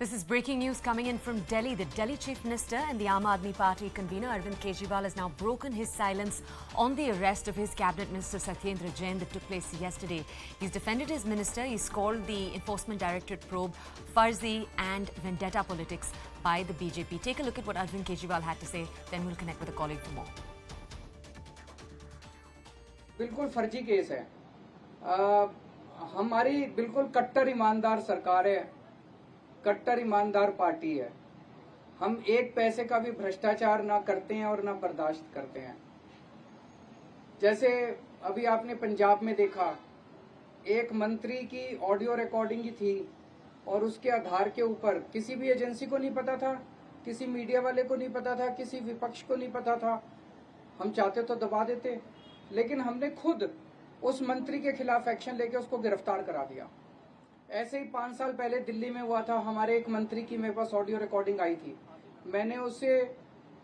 This is breaking news coming in from Delhi. The Delhi Chief Minister and the Aam Aadmi Party convener Arvind Kejriwal has now broken his silence on the arrest of his Cabinet Minister Satyendra Jain that took place yesterday. He's defended his minister. He's called the Enforcement Directorate probe Farzi and vendetta politics by the BJP. Take a look at what Arvind Kejriwal had to say, then we'll connect with a colleague for more. बिल्कुल फर्जी case है। हमारी बिल्कुल कट्टर ईमानदार सरकार है, कट्टर ईमानदार पार्टी है। हम एक पैसे का भी भ्रष्टाचार ना करते हैं और ना बर्दाश्त करते हैं। जैसे अभी आपने पंजाब में देखा, एक मंत्री की ऑडियो रिकॉर्डिंग ही थी और उसके आधार के ऊपर किसी भी एजेंसी को नहीं पता था, किसी मीडिया वाले को नहीं पता था, किसी विपक्ष को नहीं पता था। हम चाहते तो दबा देते, लेकिन हमने खुद उस मंत्री के खिलाफ एक्शन लेके उसको गिरफ्तार करा दिया। ऐसे ही 5 साल पहले दिल्ली में हुआ था, हमारे एक मंत्री की मेरे पास ऑडियो रिकॉर्डिंग आई थी। मैंने उसे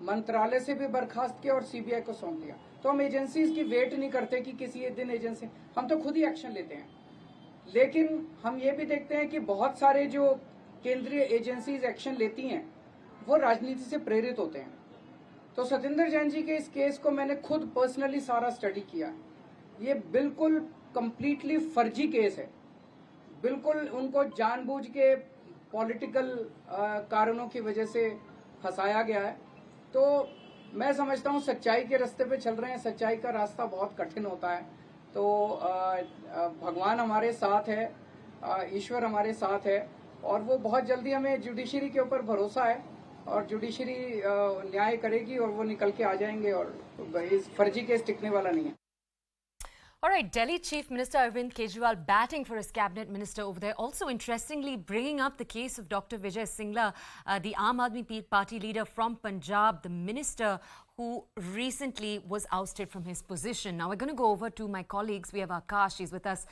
मंत्रालय से भी बर्खास्त किया और सीबीआई को सौंप दिया। तो हम एजेंसीज की वेट नहीं करते कि किसी एक दिन एजेंसी, हम तो खुद ही एक्शन लेते हैं। लेकिन हम ये भी देखते हैं कि बहुत सारे जो केंद्रीय एजेंसीज एक्शन लेती हैं वो राजनीति से प्रेरित होते हैं। तो सत्येंद्र जैन जी के इस केस को मैंने खुद पर्सनली सारा स्टडी किया। ये बिल्कुल कंप्लीटली फर्जी केस है। बिल्कुल उनको जानबूझ के पॉलिटिकल कारणों की वजह से फंसाया गया है। तो मैं समझता हूँ सच्चाई के रास्ते पे चल रहे हैं। सच्चाई का रास्ता बहुत कठिन होता है। तो भगवान हमारे साथ है, ईश्वर हमारे साथ है और वो बहुत जल्दी, हमें जुडिशरी के ऊपर भरोसा है और जुडिशरी न्याय करेगी और वो निकल के आ जाएंगे और इस फर्जी केस टिकने वाला नहीं है। All right, Delhi Chief Minister Arvind Kejriwal batting for his cabinet minister over there. Also, interestingly, bringing up the case of Dr. Vijay Singla, the Aam Aadmi Party leader from Punjab, the minister who recently was ousted from his position. Now, we're going to go over to my colleagues. We have Akash. He's with us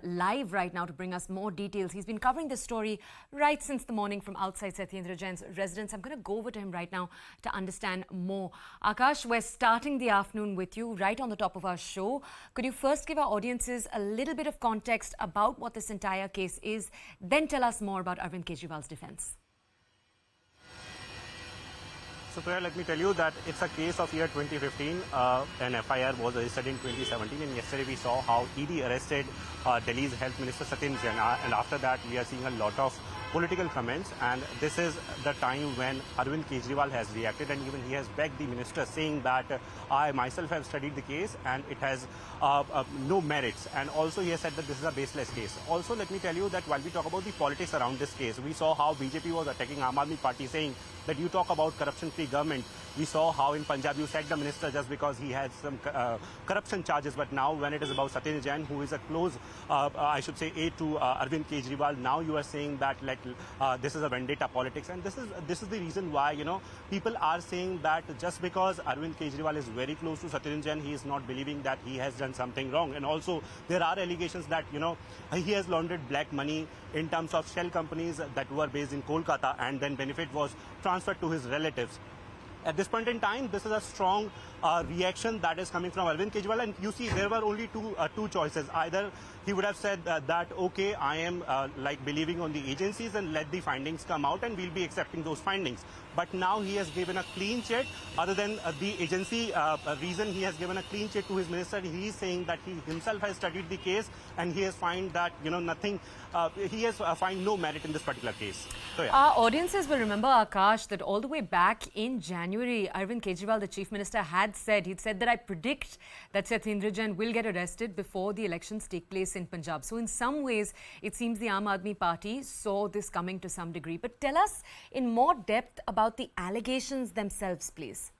live right now to bring us more details. He's been covering this story right since the morning from outside Satyendra Jain's residence. I'm going to go over to him right now to understand more. Akash, we're starting the afternoon with you right on the top of our show. Could you first give our audiences a little bit of context about what this entire case is, then tell us more about Arvind Kejriwal's defense? So, Toya, let me tell you that it's a case of year 2015. An FIR was registered in 2017, and yesterday we saw how ED arrested Delhi's Health Minister Satyendra Jain, and after that we are seeing a lot of political comments, and this is the time when Arvind Kejriwal has reacted, and even he has begged the minister, saying that I myself have studied the case and it has no merits, and also he has said that this is a baseless case. Also, let me tell you that while we talk about the politics around this case, we saw how BJP was attacking Aam Aadmi Party, saying that you talk about corruption-free government. We saw how in Punjab you sacked the minister just because he had some corruption charges, but now when it is about Satyendra Jain, who is a close, I should say, aide to Arvind Kejriwal, now you are saying that like this is a vendetta politics, and this is the reason why, you know, people are saying that just because Arvind Kejriwal is very close to Satyendra Jain, he is not believing that he has done something wrong. And also there are allegations that, you know, he has laundered black money in terms of shell companies that were based in Kolkata, and then benefit was transferred to his relatives. At this point in time, this is a strong reaction that is coming from Arvind Kejriwal, and you see there were only two choices. Either he would have said that okay, I am like believing on the agencies and let the findings come out and we'll be accepting those findings. But now he has given a clean chit. Other than the agency reason, he has given a clean chit to his minister. He is saying that he himself has studied the case and he has found that, you know, nothing, he has found no merit in this particular case. So, yeah. Our audiences will remember, Akash, that all the way back in January, Arvind Kejriwal, the Chief Minister, he'd said that I predict that Satyendra Jain will get arrested before the elections take place in Punjab. So in some ways, it seems the Aam Aadmi Party saw this coming to some degree. But tell us in more depth about the allegations themselves, please.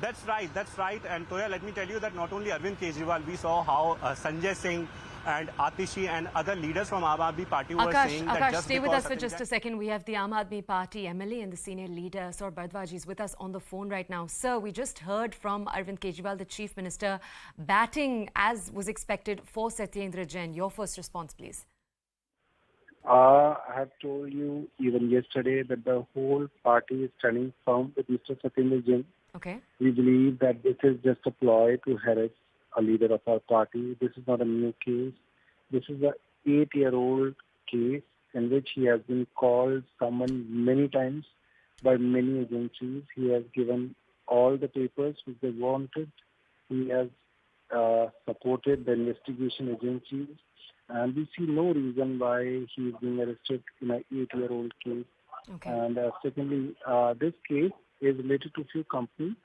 That's right. And Toya, let me tell you that not only Arvind Kejriwal, we saw how Sanjay Singh and Atishi and other leaders from Aam Aadmi Party were saying that Akash, just stay with us for just a second. We have the Aam Aadmi Party MLA and the senior leader, Saurabh Bharadwaj, is with us on the phone right now. Sir, we just heard from Arvind Kejriwal, the Chief Minister, batting as was expected for Satyendra Jain. Your first response, please. I have told you even yesterday that the whole party is standing firm with Mr. Satyendra Jain. Okay. We believe that this is just a ploy to harass a leader of our party. This is not a new case. This is an 8-year-old case in which he has been called, summoned many times by many agencies. He has given all the papers which they wanted. He has supported the investigation agencies, and we see no reason why he is being arrested in an 8-year-old case. Okay. And secondly, this case is related to few companies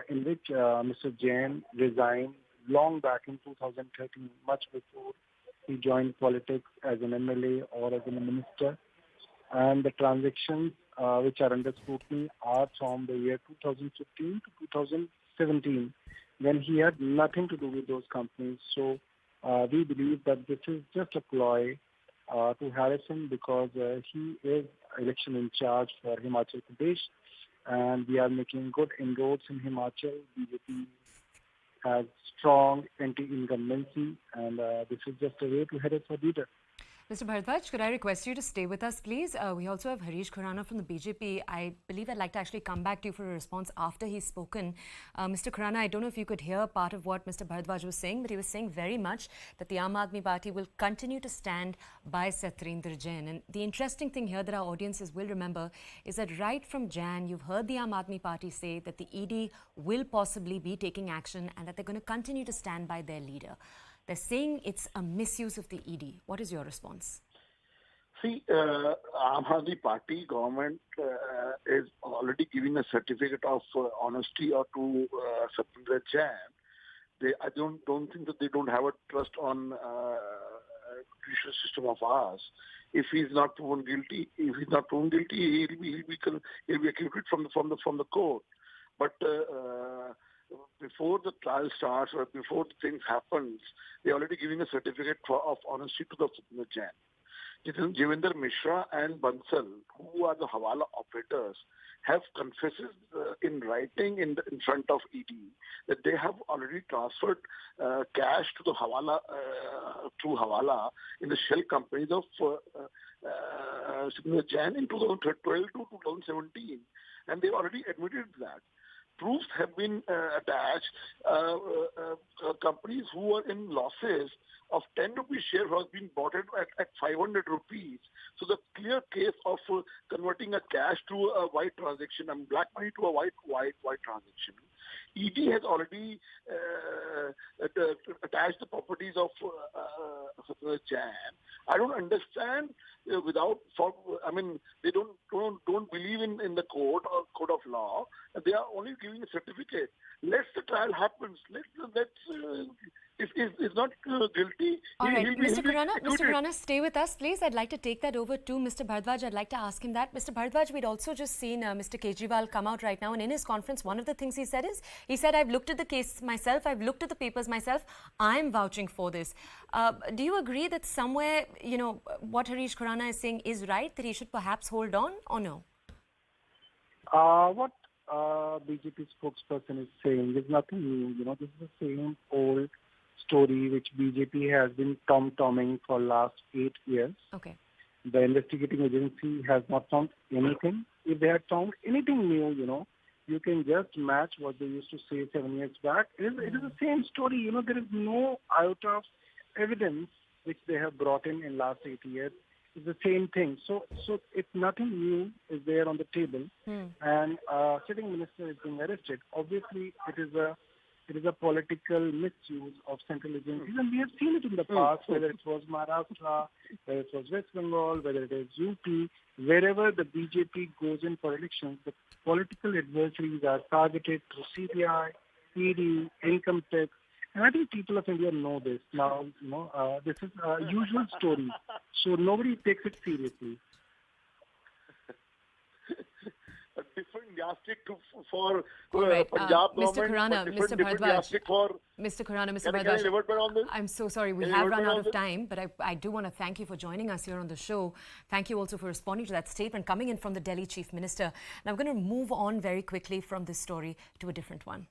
in which Mr. Jain resigned long back in 2013, much before he joined politics as an MLA or as a minister. And the transactions which are under scrutiny are from the year 2015 to 2017, when he had nothing to do with those companies. So we believe that this is just a ploy to harass him because he is election in charge for Himachal Pradesh, and we are making good inroads in Himachal. BJP has strong anti-incumbency, and this is just a way to harass a leader. Mr. Bharadwaj, could I request you to stay with us, please? We also have Harish Khurana from the BJP. I believe I'd like to actually come back to you for a response after he's spoken. Mr. Khurana, I don't know if you could hear part of what Mr. Bharadwaj was saying, but he was saying very much that the Aam Aadmi Party will continue to stand by Satyendra Jain. And the interesting thing here that our audiences will remember is that right from Jan, you've heard the Aam Aadmi Party say that the ED will possibly be taking action and that they're going to continue to stand by their leader. They're saying it's a misuse of the ED. What is your response? See, Aam Aadmi Party government is already giving a certificate of honesty or to Satyendra Jain. I don't think that they don't have a trust on judicial system of ours. If he's not proven guilty, he'll be acquitted from the court. But before the trial starts or before the things happens, they're already giving a certificate of honesty to the Satyendra Jain. Javinder Mishra and Bansal, who are the Hawala operators, have confessed in writing in front of ED that they have already transferred cash to the Hawala through Hawala in the shell companies of Satyendra Jain in 2012 to 2017, and they already admitted that. Proofs have been attached. Companies who are in losses of 10 rupees share has been bought at 500 rupees. So the clear case of converting a cash to a white transaction and black money to a white transaction. ED has already attached the properties of Satyendra Jain. I don't understand they don't believe in the code or code of law. They are only giving a certificate. Let the trial happens. If he's not guilty, all right, Mr. Khurana, Mr. Khurana, stay with us, please. I'd like to take that over to Mr. Bharadwaj. I'd like to ask him that. Mr. Bharadwaj, we'd also just seen Mr. Kejriwal come out right now, and in his conference, one of the things he said is, I've looked at the case myself, I've looked at the papers myself, I'm vouching for this. Do you agree that somewhere, what Harish Khurana is saying is right, that he should perhaps hold on, or no? What BJP spokesperson is saying is nothing new. This is the same old story which BJP has been tom-tomming for last 8 years. Okay. The investigating agency has not found anything. If they had found anything new, you can just match what they used to say 7 years back. It is the same story. There is no iota of evidence which they have brought in last 8 years. It's the same thing. So if nothing new is there on the table, and sitting minister is being arrested, obviously it is a political misuse of central agencies, and we have seen it in the past, whether it was Maharashtra, whether it was West Bengal, whether it is UP, wherever the BJP goes in for elections, the political adversaries are targeted through CBI, ED, income tax, and I think people of India know this. Now, this is a usual story, so nobody takes it seriously. A different yardstick for right. Punjab Mr. government. Khurana, Mr. Bharadwaj, Mr. Khurana, Mr. Can I Bharadwaj, revert back on this? I'm so sorry, we Can have you run revert out on of time, but I do want to thank you for joining us here on the show. Thank you also for responding to that statement coming in from the Delhi Chief Minister. Now I'm going to move on very quickly from this story to a different one.